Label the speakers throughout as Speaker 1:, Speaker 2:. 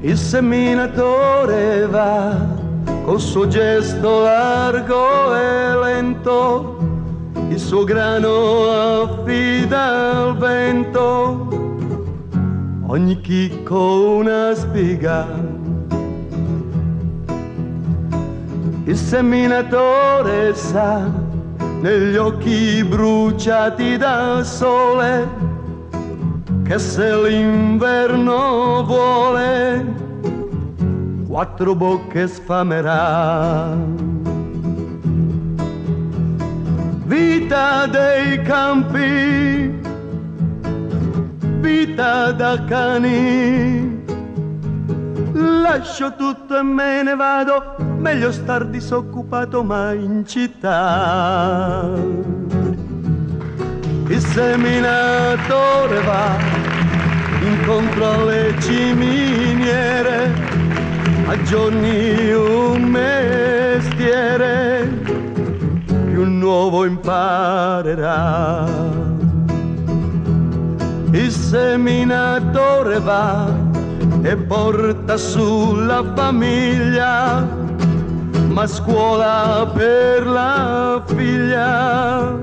Speaker 1: Il seminatore va col suo gesto largo e lento, il suo grano affida al vento, ogni chicco una spiga. Il seminatore sa, negli occhi bruciati dal sole, che se l'inverno vuole 4 bocche sfamerà. Vita dei campi, vita da cani, lascio tutto e me ne vado, meglio star disoccupato ma in città. Il seminatore va incontro alle ciminiere, a giorni un mestiere, più nuovo imparerà. Il seminatore va e porta sulla famiglia, ma scuola per la figlia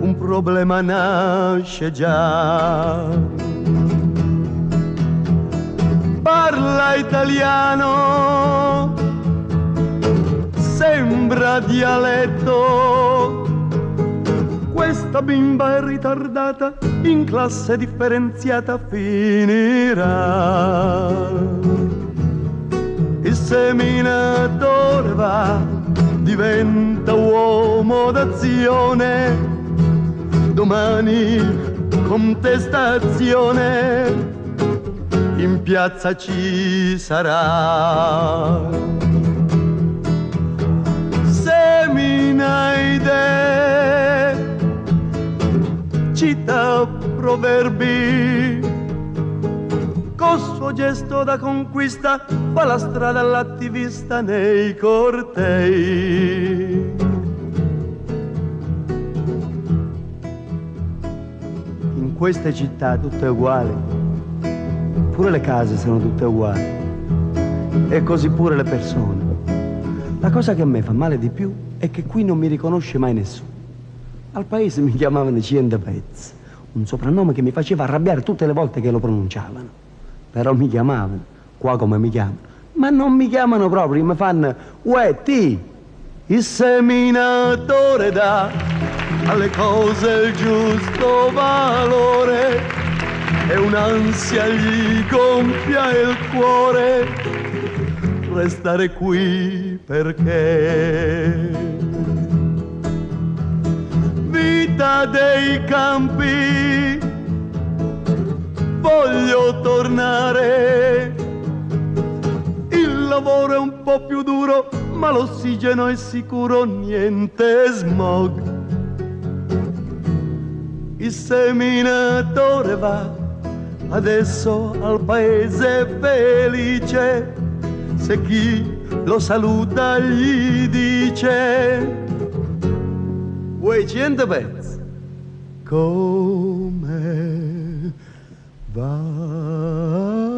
Speaker 1: un problema nasce già. Parla italiano, sembra dialetto, questa bimba è ritardata, in classe differenziata finirà. Il seminatore va, diventa uomo d'azione, domani contestazione in piazza ci sarà. Semina idee, cita proverbi, col suo gesto da conquista fa la strada all'attivista nei cortei. In queste città tutte uguali, pure le case sono tutte uguali, e così pure le persone. La cosa che a me fa male di più è che qui non mi riconosce mai nessuno. Al paese mi chiamavano Cientepezzi, un soprannome che mi faceva arrabbiare tutte le volte che lo pronunciavano. Però mi chiamavano, qua come mi chiamano, ma non mi chiamano proprio, mi fanno uè ti. Il seminatore dà alle cose il giusto valore e un'ansia gli gonfia il cuore, restare qui perché vita dei campi, voglio tornare. Il lavoro è un po' più duro, ma l'ossigeno è sicuro, niente smog. Il seminatore va adesso al paese felice, se chi lo saluta gli dice uè Cientepezzi, come va?